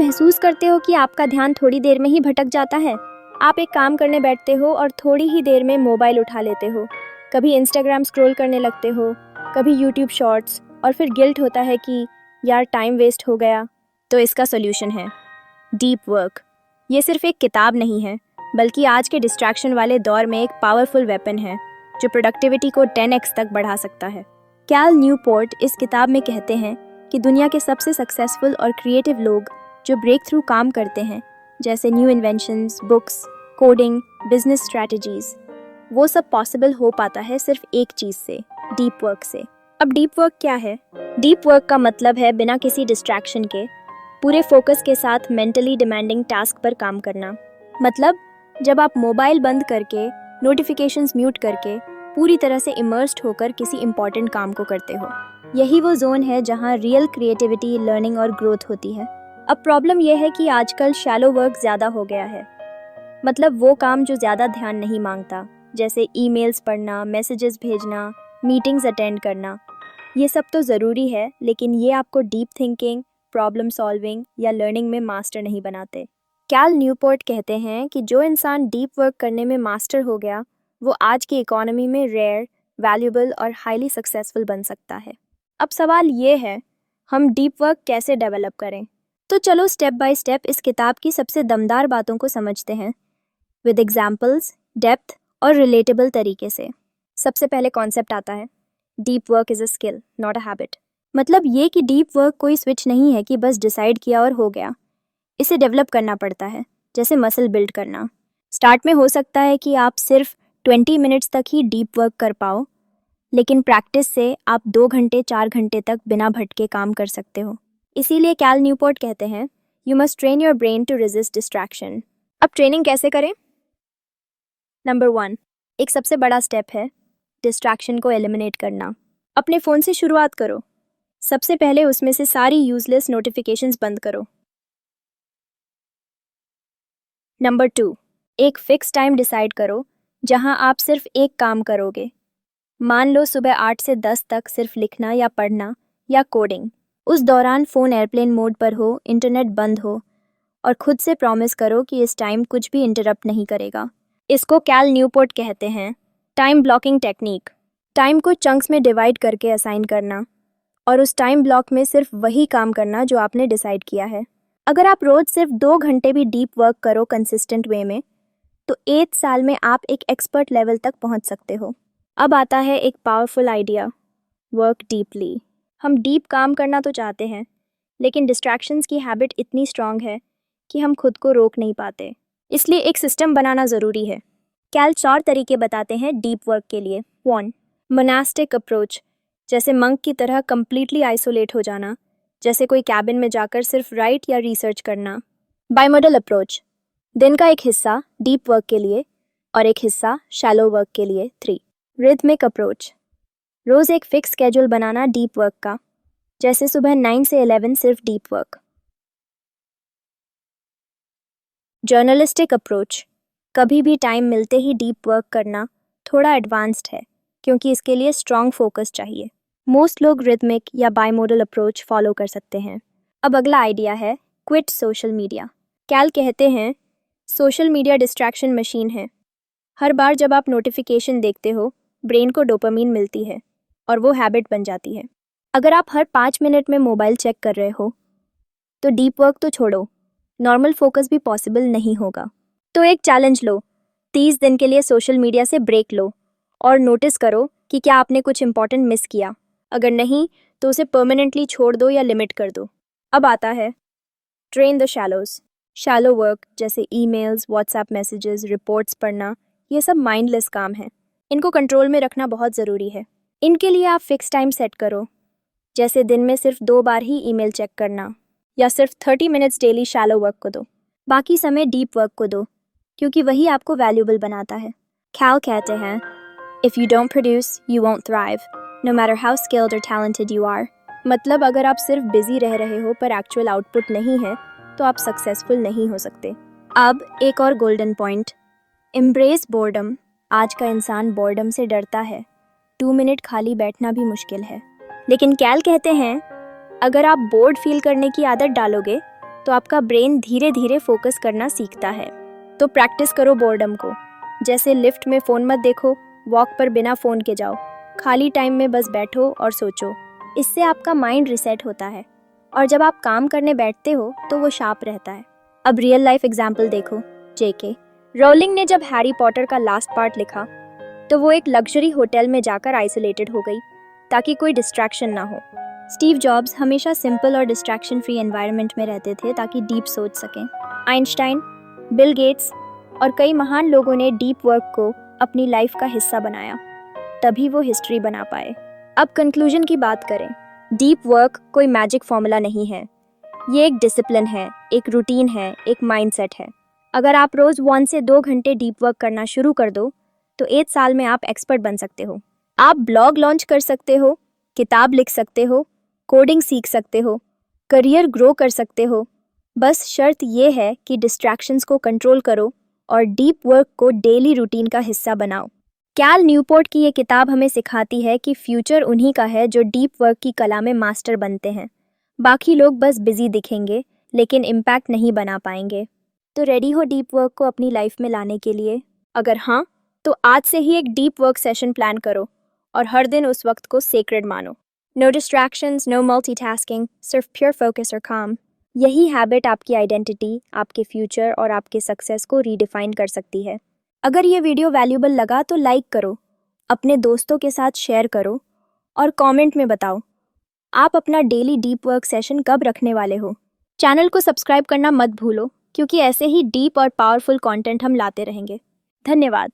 महसूस करते हो कि आपका ध्यान थोड़ी देर में ही भटक जाता है? आप एक काम करने बैठते हो और थोड़ी ही देर में मोबाइल उठा लेते हो। कभी इंस्टाग्राम स्क्रॉल करने लगते हो, कभी यूट्यूब शॉर्ट्स, और फिर गिल्ट होता है कि यार टाइम वेस्ट हो गया। तो इसका सॉल्यूशन है डीप वर्क। ये सिर्फ एक किताब नहीं है, बल्कि आज के डिस्ट्रैक्शन वाले दौर में एक पावरफुल वेपन है जो प्रोडक्टिविटी को 10x तक बढ़ा सकता है। कैल न्यूपोर्ट इस किताब में कहते हैं कि दुनिया के सबसे सक्सेसफुल और क्रिएटिव लोग जो ब्रेक थ्रू काम करते हैं, जैसे new inventions, books, coding, business strategies, वो सब पॉसिबल हो पाता है सिर्फ एक चीज़ से, डीप वर्क से। अब डीप वर्क क्या है? डीप वर्क का मतलब है बिना किसी डिस्ट्रैक्शन के पूरे फोकस के साथ मेंटली डिमांडिंग टास्क पर काम करना। मतलब जब आप मोबाइल बंद करके, नोटिफिकेशंस म्यूट करके पूरी तरह से इमर्स्ड होकर किसी इंपॉर्टेंट काम को करते हो। यही वो जोन है जहाँ रियल क्रिएटिविटी, लर्निंग और ग्रोथ होती है। अब प्रॉब्लम यह है कि आजकल शैलो वर्क ज़्यादा हो गया है। मतलब वो काम जो ज़्यादा ध्यान नहीं मांगता, जैसे ईमेल्स पढ़ना, मैसेजेस भेजना, मीटिंग्स अटेंड करना। ये सब तो ज़रूरी है, लेकिन ये आपको डीप थिंकिंग, प्रॉब्लम सॉल्विंग या लर्निंग में मास्टर नहीं बनाते। कैल न्यूपोर्ट कहते हैं कि जो इंसान डीप वर्क करने में मास्टर हो गया, वो आज की इकोनॉमी में रेयर, वैल्यूएबल और हाईली सक्सेसफुल बन सकता है। अब सवाल ये है, हम डीप वर्क कैसे डेवलप करें? तो चलो स्टेप बाय स्टेप इस किताब की सबसे दमदार बातों को समझते हैं, विद एग्जाम्पल्स, डेप्थ और रिलेटेबल तरीके से। सबसे पहले कॉन्सेप्ट आता है, deep work is a skill, not a habit. मतलब ये कि डीप वर्क कोई स्विच नहीं है कि बस डिसाइड किया और हो गया। इसे डेवलप करना पड़ता है, जैसे मसल बिल्ड करना। स्टार्ट में हो सकता है कि आप सिर्फ 20 मिनट्स तक ही डीप वर्क कर पाओ, लेकिन प्रैक्टिस से आप 2 घंटे 4 घंटे तक बिना भटके काम कर सकते हो। इसीलिए कैल न्यूपोर्ट कहते हैं, you must train your brain to resist distraction. अब ट्रेनिंग कैसे करें? नंबर 1, एक सबसे बड़ा स्टेप है डिस्ट्रैक्शन को एलिमिनेट करना। अपने फ़ोन से शुरुआत करो। सबसे पहले उसमें से सारी यूजलेस नोटिफिकेशंस बंद करो। नंबर 2, एक फिक्स टाइम डिसाइड करो जहां आप सिर्फ एक काम करोगे। मान लो सुबह 8 से 10 तक सिर्फ लिखना या पढ़ना या कोडिंग। उस दौरान फ़ोन एयरप्लेन मोड पर हो, इंटरनेट बंद हो, और खुद से प्रॉमिस करो कि इस टाइम कुछ भी इंटरप्ट नहीं करेगा। इसको कैल न्यूपोर्ट कहते हैं टाइम ब्लॉकिंग टेक्निक। टाइम को चंक्स में डिवाइड करके असाइन करना और उस टाइम ब्लॉक में सिर्फ वही काम करना जो आपने डिसाइड किया है। अगर आप रोज़ सिर्फ 2 घंटे भी डीप वर्क करो कंसिस्टेंट वे में, तो 8 साल में आप एक एक्सपर्ट लेवल तक पहुंच सकते हो। अब आता है एक पावरफुल आइडिया, वर्क डीपली। हम डीप काम करना तो चाहते हैं, लेकिन डिस्ट्रैक्शंस की हैबिट इतनी स्ट्रांग है कि हम खुद को रोक नहीं पाते। इसलिए एक सिस्टम बनाना ज़रूरी है। कैल 4 तरीके बताते हैं डीप वर्क के लिए। 1, मोनास्टिक अप्रोच, जैसे मंक की तरह कंप्लीटली आइसोलेट हो जाना, जैसे कोई कैबिन में जाकर सिर्फ राइट या रिसर्च करना। बाइमोडल अप्रोच, दिन का एक हिस्सा डीप वर्क के लिए और एक हिस्सा शैलो वर्क के लिए। 3, रिदमिक अप्रोच, रोज़ एक फिक्स स्केड्यूल बनाना डीप वर्क का, जैसे सुबह 9 से 11 सिर्फ डीप वर्क। जर्नलिस्टिक अप्रोच, कभी भी टाइम मिलते ही डीप वर्क करना थोड़ा एडवांस्ड है, क्योंकि इसके लिए स्ट्रॉन्ग फोकस चाहिए। मोस्ट लोग रिदमिक या बाइमोडल अप्रोच फॉलो कर सकते हैं। अब अगला आइडिया है क्विट सोशल मीडिया। कैल कहते हैं सोशल मीडिया डिस्ट्रैक्शन मशीन है। हर बार जब आप नोटिफिकेशन देखते हो, ब्रेन को डोपामीन मिलती है और वो हैबिट बन जाती है। अगर आप हर 5 मिनट में मोबाइल चेक कर रहे हो, तो डीप वर्क तो छोड़ो, नॉर्मल फोकस भी पॉसिबल नहीं होगा। तो एक चैलेंज लो, 30 दिन के लिए सोशल मीडिया से ब्रेक लो और नोटिस करो कि क्या आपने कुछ इंपॉर्टेंट मिस किया। अगर नहीं, तो उसे परमानेंटली छोड़ दो या लिमिट कर दो। अब आता है train the shallows. Shallow work जैसे ईमेल्स, व्हाट्सएप मैसेजेस, रिपोर्ट्स पढ़ना, ये सब माइंडलेस काम है। इनको कंट्रोल में रखना बहुत ज़रूरी है। इनके लिए आप फिक्स टाइम सेट करो, जैसे दिन में सिर्फ 2 बार ही ईमेल चेक करना, या सिर्फ 30 मिनट्स डेली शैलो वर्क को दो। बाकी समय डीप वर्क को दो, क्योंकि वही आपको वैल्यूएबल बनाता है। कैल कहते हैं, if you don't produce you won't thrive, no matter how skilled और टैलेंटेड यू आर। मतलब अगर आप सिर्फ बिजी रह रहे हो पर एक्चुअल आउटपुट नहीं है, तो आप सक्सेसफुल नहीं हो सकते। अब एक और गोल्डन पॉइंट, एम्ब्रेस बोर्डम। आज का इंसान बोर्डम से डरता है, 2 मिनट खाली बैठना भी मुश्किल है। लेकिन कैल कहते हैं, अगर आप बोर्ड फील करने की आदत डालोगे, तो आपका ब्रेन धीरे धीरे फोकस करना सीखता है। तो प्रैक्टिस करो बोर्डम को, जैसे लिफ्ट में फ़ोन मत देखो, वॉक पर बिना फ़ोन के जाओ, खाली टाइम में बस बैठो और सोचो। इससे आपका माइंड रिसेट होता है और जब आप काम करने बैठते हो तो वो शार्प रहता है। अब रियल लाइफ एग्जाम्पल देखो। जेके रोलिंग ने जब हैरी पॉटर का लास्ट पार्ट लिखा तो वो एक लग्जरी होटल में जाकर आइसोलेटेड हो गई ताकि कोई डिस्ट्रैक्शन ना हो। स्टीव जॉब्स हमेशा सिंपल और डिस्ट्रैक्शन फ्री एनवायरनमेंट में रहते थे ताकि डीप सोच सकें। आइंस्टाइन, बिल गेट्स और कई महान लोगों ने डीप वर्क को अपनी लाइफ का हिस्सा बनाया, तभी वो हिस्ट्री बना पाए। अब कंक्लूजन की बात करें। डीप वर्क कोई मैजिक फॉर्मूला नहीं है, ये एक डिसिप्लिन है, एक रूटीन है, एक माइंडसेट है। अगर आप रोज 1 से 2 घंटे डीप वर्क करना शुरू कर दो तो 1 साल में आप एक्सपर्ट बन सकते हो। आप ब्लॉग लॉन्च कर सकते हो, किताब लिख सकते हो, कोडिंग सीख सकते हो, करियर ग्रो कर सकते हो। बस शर्त ये है कि डिस्ट्रैक्शंस को कंट्रोल करो और डीप वर्क को डेली रूटीन का हिस्सा बनाओ। कैल न्यूपोर्ट की ये किताब हमें सिखाती है कि फ्यूचर उन्हीं का है जो डीप वर्क की कला में मास्टर बनते हैं। बाकी लोग बस बिजी दिखेंगे लेकिन इम्पैक्ट नहीं बना पाएंगे। तो रेडी हो डीप वर्क को अपनी लाइफ में लाने के लिए? अगर हाँ, तो आज से ही एक डीप वर्क सेशन प्लान करो और हर दिन उस वक्त को सेक्रेड मानो। नो डिस्ट्रैक्शंस, नो मल्टीटास्किंग, सिर्फ प्योर फोकस और काम। यही हैबिट आपकी आइडेंटिटी, आपके फ्यूचर और आपके सक्सेस को रीडिफाइन कर सकती है। अगर ये वीडियो वैल्यूएबल लगा तो लाइक करो, अपने दोस्तों के साथ शेयर करो और कमेंट में बताओ आप अपना डेली डीप वर्क सेशन कब रखने वाले हो। चैनल को सब्सक्राइब करना मत भूलो, क्योंकि ऐसे ही डीप और पावरफुल कंटेंट हम लाते रहेंगे। धन्यवाद।